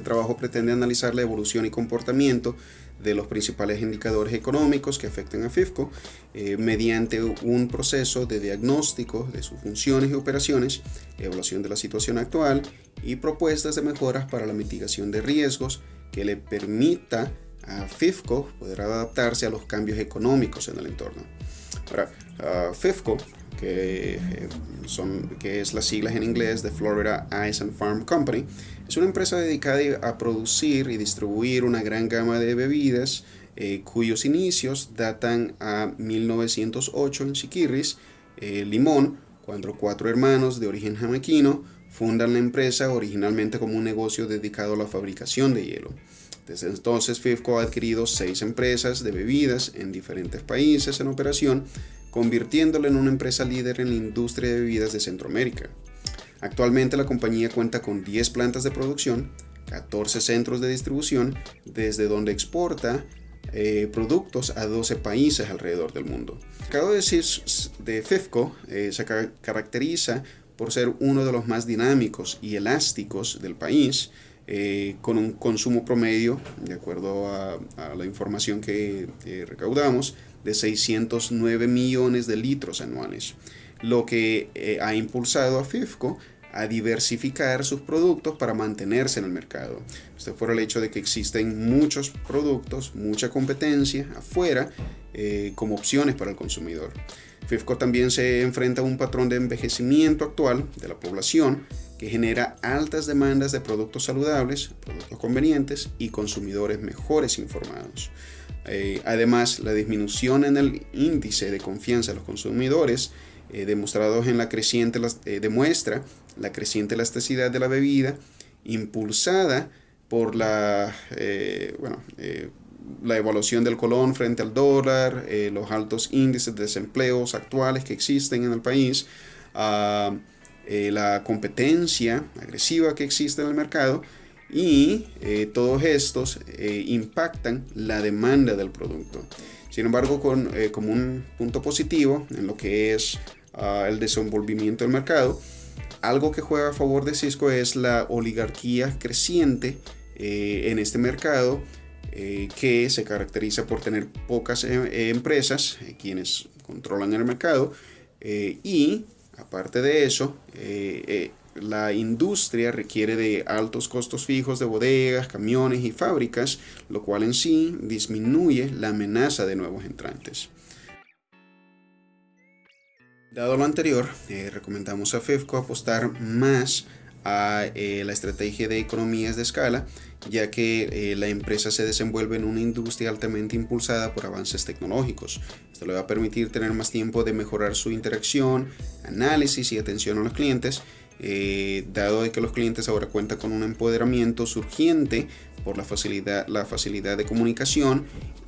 El trabajo pretende analizar la evolución y comportamiento de los principales indicadores económicos que afectan a FIFCO mediante un proceso de diagnóstico de sus funciones y operaciones, evaluación de la situación actual y propuestas de mejoras para la mitigación de riesgos que le permita a FIFCO poder adaptarse a los cambios económicos en el entorno. Ahora, FIFCO, que es las siglas en inglés de Florida Ice and Farm Company, es una empresa dedicada a producir y distribuir una gran gama de bebidas cuyos inicios datan a 1908 en Siquirres, Limón, cuando 4 hermanos de origen jamaiquino fundan la empresa originalmente como un negocio dedicado a la fabricación de hielo. Desde entonces, FIFCO ha adquirido 6 empresas de bebidas en diferentes países en operación, convirtiéndola en una empresa líder en la industria de bebidas de Centroamérica. Actualmente la compañía cuenta con 10 plantas de producción, 14 centros de distribución, desde donde exporta productos a 12 países alrededor del mundo. El mercado de FIFCO se caracteriza por ser uno de los más dinámicos y elásticos del país, con un consumo promedio, de acuerdo a la información que recaudamos, de 609 millones de litros anuales, lo que ha impulsado a FIFCO a diversificar sus productos para mantenerse en el mercado. Esto por el hecho de que existen muchos productos, mucha competencia afuera como opciones para el consumidor. FIFCO también se enfrenta a un patrón de envejecimiento actual de la población que genera altas demandas de productos saludables, productos convenientes y consumidores mejores informados. Además, la disminución en el índice de confianza de los consumidores demostrados en demuestra la creciente elasticidad de la bebida, impulsada por la evaluación del colón frente al dólar, los altos índices de desempleo actuales que existen en el país, la competencia agresiva que existe en el mercado, y todos estos impactan la demanda del producto. Sin embargo, como un punto positivo en lo que es el desenvolvimiento del mercado, algo que juega a favor de Cisco es la oligarquía creciente en este mercado, que se caracteriza por tener pocas empresas quienes controlan el mercado, y aparte de eso, la industria requiere de altos costos fijos de bodegas, camiones y fábricas, lo cual en sí disminuye la amenaza de nuevos entrantes. Dado lo anterior, recomendamos a FIFCO apostar más a la estrategia de economías de escala, ya que la empresa se desenvuelve en una industria altamente impulsada por avances tecnológicos. Esto le va a permitir tener más tiempo de mejorar su interacción, análisis y atención a los clientes, dado de que los clientes ahora cuentan con un empoderamiento surgiente por la facilidad de comunicación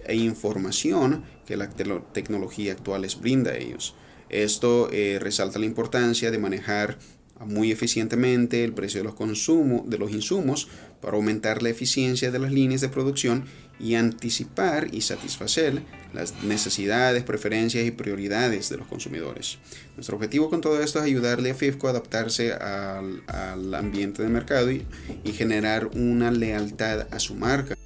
e información que la tecnología actual les brinda a ellos. Esto resalta la importancia de manejar muy eficientemente el precio de los insumos para aumentar la eficiencia de las líneas de producción y anticipar y satisfacer las necesidades, preferencias y prioridades de los consumidores. Nuestro objetivo con todo esto es ayudarle a FIFCO a adaptarse al ambiente de mercado y generar una lealtad a su marca.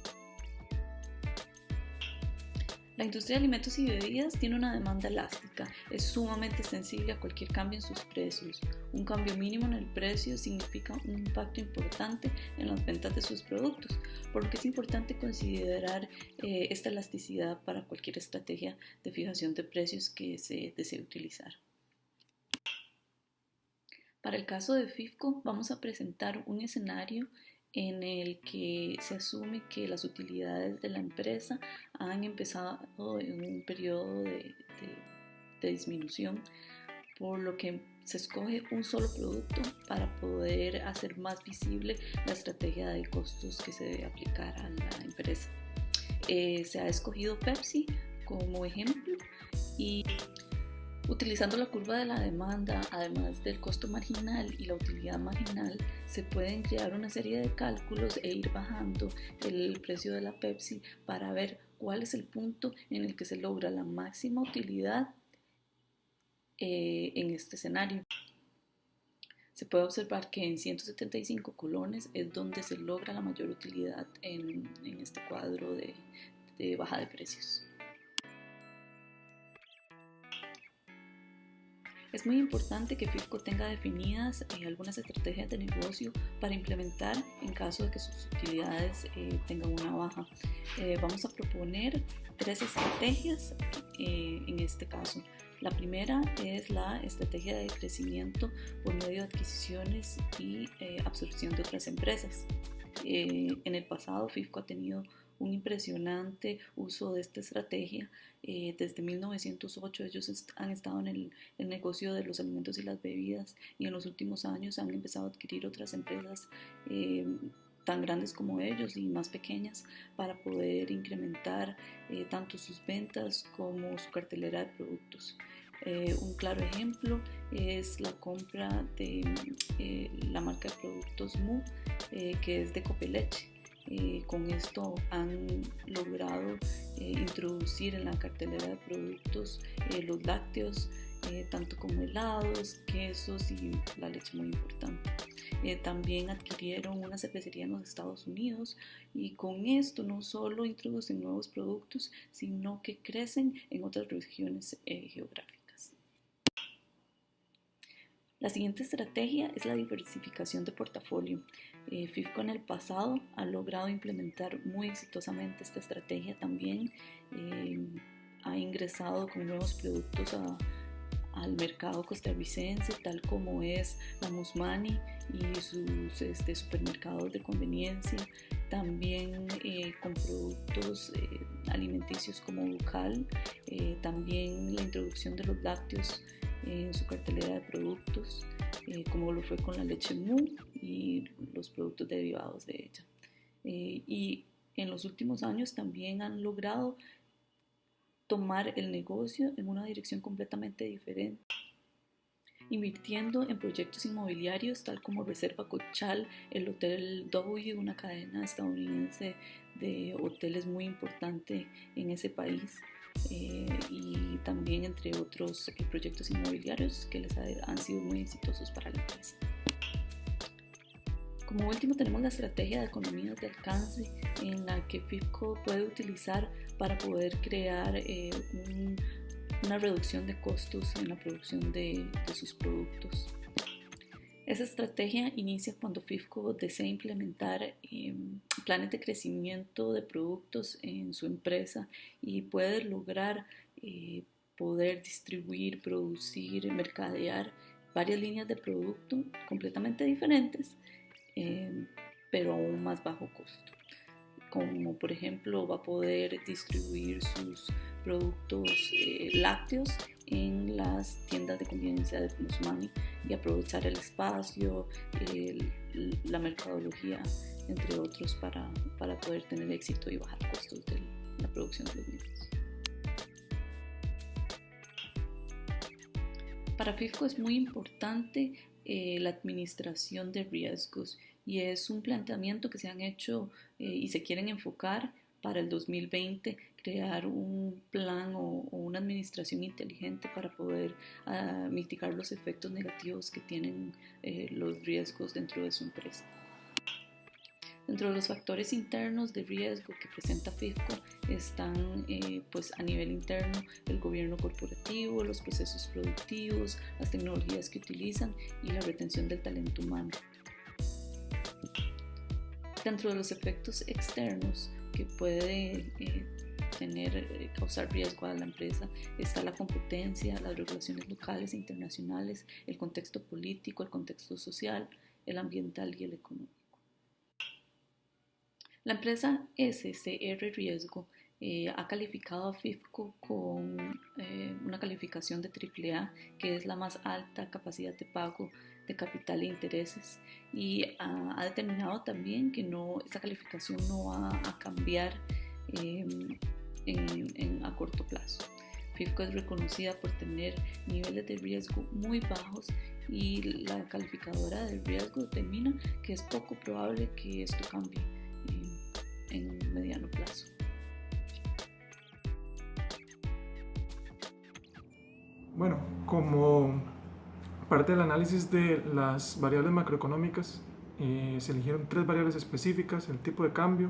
La industria de alimentos y bebidas tiene una demanda elástica, es sumamente sensible a cualquier cambio en sus precios. Un cambio mínimo en el precio significa un impacto importante en las ventas de sus productos, por lo que es importante considerar esta elasticidad para cualquier estrategia de fijación de precios que se desee utilizar. Para el caso de FIFCO vamos a presentar un escenario en el que se asume que las utilidades de la empresa han empezado en un periodo de disminución, por lo que se escoge un solo producto para poder hacer más visible la estrategia de costos que se debe aplicar a la empresa. Se ha escogido Pepsi como ejemplo y utilizando la curva de la demanda, además del costo marginal y la utilidad marginal, se pueden crear una serie de cálculos e ir bajando el precio de la Pepsi para ver cuál es el punto en el que se logra la máxima utilidad en este escenario. Se puede observar que en 175 colones es donde se logra la mayor utilidad en este cuadro de baja de precios. Es muy importante que FIFCO tenga definidas algunas estrategias de negocio para implementar en caso de que sus utilidades tengan una baja. Vamos a proponer 3 estrategias en este caso. La primera es la estrategia de crecimiento por medio de adquisiciones y absorción de otras empresas. En el pasado FIFCO ha tenido un impresionante uso de esta estrategia. Desde 1908 ellos han estado en el negocio de los alimentos y las bebidas, y en los últimos años han empezado a adquirir otras empresas tan grandes como ellos y más pequeñas para poder incrementar tanto sus ventas como su cartelera de productos. Un claro ejemplo es la compra de la marca de productos Mu, que es de Copeleche. Con esto han logrado introducir en la cartelera de productos los lácteos, tanto como helados, quesos y la leche, muy importante. También adquirieron una cervecería en los Estados Unidos, y con esto no solo introducen nuevos productos, sino que crecen en otras regiones geográficas. La siguiente estrategia es la diversificación de portafolio. FIFCO en el pasado ha logrado implementar muy exitosamente esta estrategia también. Ha ingresado con nuevos productos al mercado costarricense, tal como es la Musmani y sus supermercados de conveniencia. También con productos alimenticios como Bucal. También la introducción de los lácteos en su cartelera de productos, como lo fue con la leche Mu y los productos derivados de ella. Y en los últimos años también han logrado tomar el negocio en una dirección completamente diferente, invirtiendo en proyectos inmobiliarios tal como Reserva Cochal, el Hotel W, una cadena estadounidense de hoteles muy importante en ese país. Y también entre otros proyectos inmobiliarios que les han sido muy exitosos para la empresa. Como último tenemos la estrategia de economías de alcance, en la que FIFCO puede utilizar para poder crear una reducción de costos en la producción de sus productos. Esa estrategia inicia cuando FIFCO desea implementar planes de crecimiento de productos en su empresa y puede lograr poder distribuir, producir, mercadear varias líneas de producto completamente diferentes, pero a un más bajo costo. Como por ejemplo va a poder distribuir sus productos lácteos en las tiendas de conveniencia de Musmani y aprovechar el espacio, la mercadología, entre otros, para poder tener éxito y bajar costos de la producción de los mismos. Para FIFCO es muy importante la administración de riesgos, y es un planteamiento que se han hecho y se quieren enfocar para el 2020, crear un plan o una administración inteligente para poder mitigar los efectos negativos que tienen los riesgos dentro de su empresa. Dentro de los factores internos de riesgo que presenta FIFCO están pues a nivel interno el gobierno corporativo, los procesos productivos, las tecnologías que utilizan y la retención del talento humano. Dentro de los efectos externos que puede causar riesgo a la empresa está la competencia, las regulaciones locales e internacionales, el contexto político, el contexto social, el ambiental y el económico. La empresa SCR Riesgo ha calificado a FIFCO con una calificación de AAA, que es la más alta capacidad de pago de capital e intereses, y ha determinado también que esta calificación no va a cambiar a corto plazo. FIFCO es reconocida por tener niveles de riesgo muy bajos, y la calificadora de riesgo determina que es poco probable que esto cambie en mediano plazo. Bueno, como Parte del análisis de las variables macroeconómicas, se eligieron 3 variables específicas: el tipo de cambio,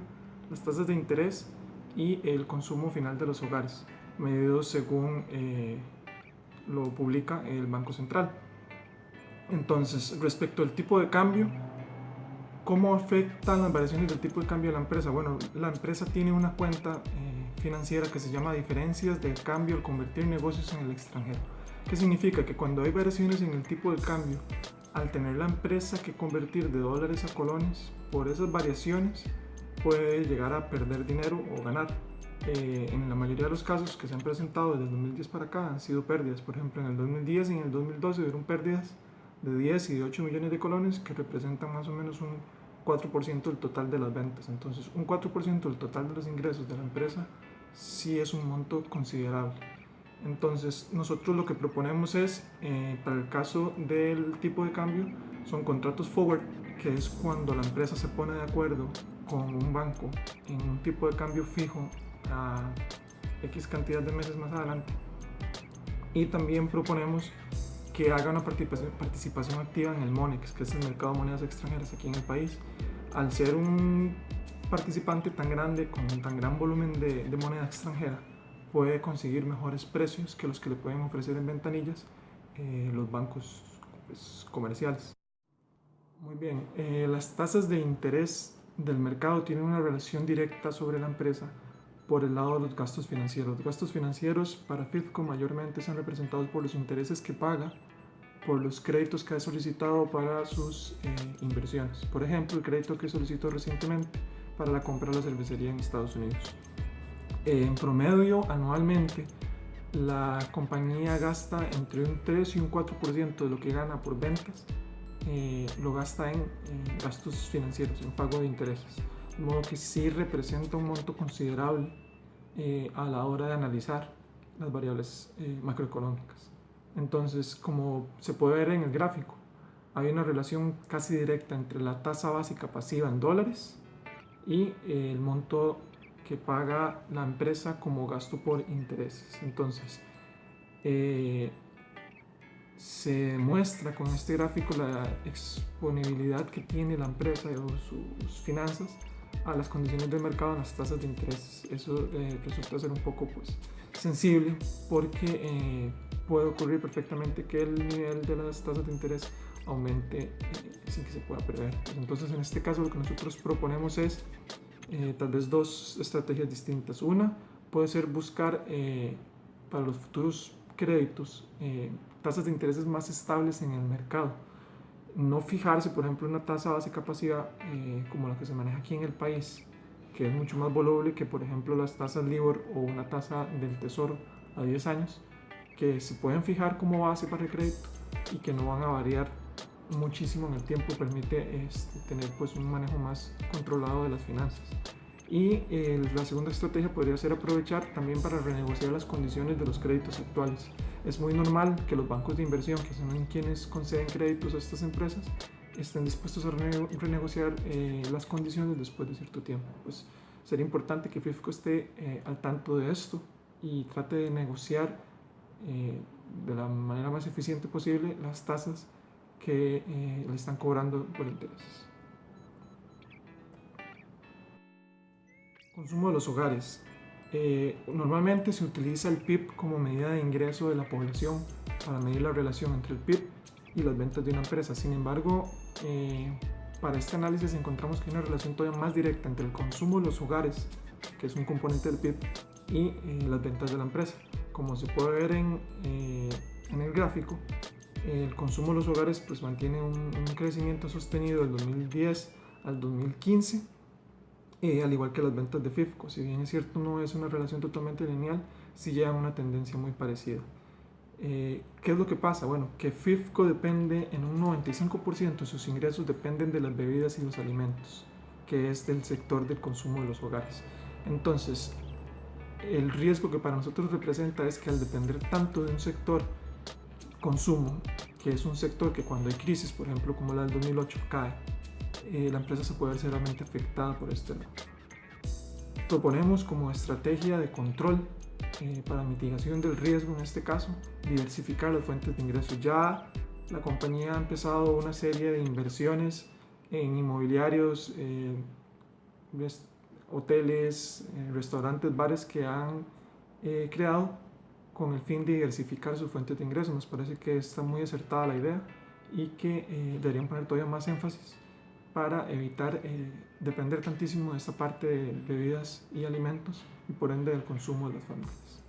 las tasas de interés y el consumo final de los hogares, medidos según lo publica el Banco Central. Entonces, respecto al tipo de cambio, ¿cómo afectan las variaciones del tipo de cambio a la empresa? Bueno, la empresa tiene una cuenta financiera que se llama diferencias de cambio al convertir negocios en el extranjero. ¿Qué significa? Que cuando hay variaciones en el tipo de cambio, al tener la empresa que convertir de dólares a colones, por esas variaciones puede llegar a perder dinero o ganar. En la mayoría de los casos que se han presentado desde el 2010 para acá han sido pérdidas. Por ejemplo, en el 2010 y en el 2012 hubieron pérdidas de 10 y de 8 millones de colones, que representan más o menos un 4% del total de las ventas. Entonces, un 4% del total de los ingresos de la empresa sí es un monto considerable. Entonces, nosotros lo que proponemos es, para el caso del tipo de cambio, son contratos forward, que es cuando la empresa se pone de acuerdo con un banco en un tipo de cambio fijo a X cantidad de meses más adelante. Y también proponemos que haga una participación activa en el MONEX, que es el mercado de monedas extranjeras aquí en el país. Al ser un participante tan grande, con un tan gran volumen de moneda extranjera, puede conseguir mejores precios que los que le pueden ofrecer en ventanillas los bancos comerciales. Muy bien, las tasas de interés del mercado tienen una relación directa sobre la empresa por el lado de los gastos financieros. Los gastos financieros para FIFCO mayormente son representados por los intereses que paga por los créditos que ha solicitado para sus inversiones. Por ejemplo, el crédito que solicitó recientemente para la compra de la cervecería en Estados Unidos. En promedio, anualmente, la compañía gasta entre un 3 y un 4% de lo que gana por ventas, lo gasta en gastos financieros, en pago de intereses. De modo que sí representa un monto considerable a la hora de analizar las variables macroeconómicas. Entonces, como se puede ver en el gráfico, hay una relación casi directa entre la tasa básica pasiva en dólares y el monto que paga la empresa como gasto por intereses. Entonces, se muestra con este gráfico la exponibilidad que tiene la empresa o sus finanzas a las condiciones del mercado en las tasas de interés. Eso resulta ser un poco sensible, porque puede ocurrir perfectamente que el nivel de las tasas de interés aumente sin que se pueda prever. Entonces, en este caso, lo que nosotros proponemos es tal vez 2 estrategias distintas. Una puede ser buscar para los futuros créditos tasas de intereses más estables en el mercado. No fijarse, por ejemplo, en una tasa básica pasiva como la que se maneja aquí en el país, que es mucho más voluble que, por ejemplo, las tasas LIBOR o una tasa del Tesoro a 10 años, que se pueden fijar como base para el crédito y que no van a variar muchísimo en el tiempo. Permite tener un manejo más controlado de las finanzas. Y la segunda estrategia podría ser aprovechar también para renegociar las condiciones de los créditos actuales. Es muy normal que los bancos de inversión, que son quienes conceden créditos a estas empresas, estén dispuestos a renegociar las condiciones después de cierto tiempo. Pues sería importante que FIFCO esté al tanto de esto y trate de negociar de la manera más eficiente posible las tasas que le están cobrando por intereses. Consumo de los hogares. Normalmente se utiliza el PIB como medida de ingreso de la población para medir la relación entre el PIB y las ventas de una empresa. Sin embargo, para este análisis encontramos que hay una relación todavía más directa entre el consumo de los hogares, que es un componente del PIB, y las ventas de la empresa. Como se puede ver en el gráfico, el consumo de los hogares mantiene un crecimiento sostenido del 2010 al 2015, al igual que las ventas de FIFCO. Si bien es cierto, no es una relación totalmente lineal, sí llevan una tendencia muy parecida. ¿Qué es lo que pasa? Bueno, que FIFCO depende en un 95%, sus ingresos dependen de las bebidas y los alimentos, que es del sector del consumo de los hogares. Entonces, el riesgo que para nosotros representa es que al depender tanto de un sector consumo, que es un sector que cuando hay crisis, por ejemplo como la del 2008, cae, la empresa se puede ver seriamente afectada por este lado. Proponemos como estrategia de control para mitigación del riesgo, en este caso, diversificar las fuentes de ingresos. Ya La compañía ha empezado una serie de inversiones en inmobiliarios, hoteles, restaurantes, bares que han creado con el fin de diversificar sus fuentes de ingresos. Nos parece que está muy acertada la idea y que deberían poner todavía más énfasis para evitar depender tantísimo de esta parte de bebidas y alimentos y por ende del consumo de las familias.